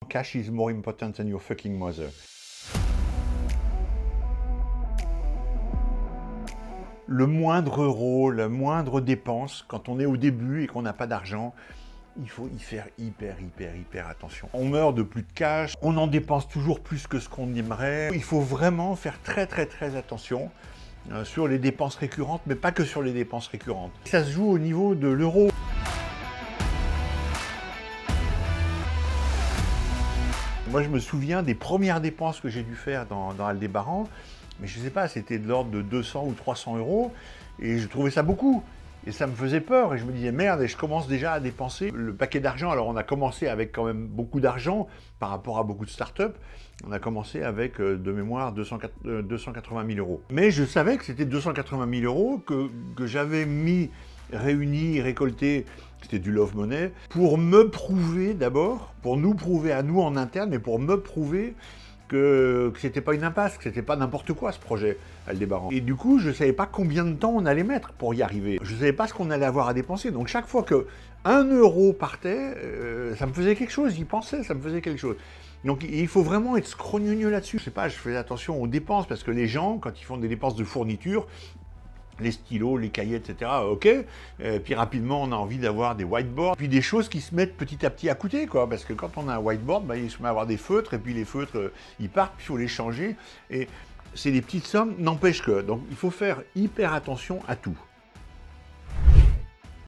Cash is more important than your fucking mother. Le moindre euro, la moindre dépense, quand on est au début et qu'on n'a pas d'argent, il faut y faire hyper attention. On meurt de plus de cash, on en dépense toujours plus que ce qu'on aimerait. Il faut vraiment faire très attention sur les dépenses récurrentes, mais pas que sur les dépenses récurrentes. Ça se joue au niveau de l'euro. Moi, je me souviens des premières dépenses que j'ai dû faire dans Aldébaran, mais je ne sais pas, c'était de l'ordre de 200 ou 300 euros, et je trouvais ça beaucoup. Et ça me faisait peur, et je me disais merde, et je commence déjà à dépenser le paquet d'argent. Alors on a commencé avec quand même beaucoup d'argent par rapport à beaucoup de startups. On a commencé avec, de mémoire, 280 000 euros. Mais je savais que c'était 280 000 euros que j'avais réunis, récoltés, c'était du love money, pour me prouver d'abord, pour nous prouver à nous en interne, mais pour me prouver que c'était pas une impasse, que c'était pas n'importe quoi ce projet Aldébaran. Et du coup, je savais pas combien de temps on allait mettre pour y arriver. Je savais pas ce qu'on allait avoir à dépenser. Donc chaque fois que 1 euro partait, ça me faisait quelque chose, j'y pensais, ça me faisait quelque chose. Donc il faut vraiment être scrogneux là-dessus. Je sais pas, je fais attention aux dépenses parce que les gens, quand ils font des dépenses de fourniture, les stylos, les cahiers, etc., ok. Puis rapidement, on a envie d'avoir des whiteboards, puis des choses qui se mettent petit à petit à coûter, quoi. Parce que quand on a un whiteboard, bah, il se met à avoir des feutres, et puis les feutres, ils partent, puis il faut les changer. Et c'est des petites sommes, n'empêche que. Donc il faut faire hyper attention à tout.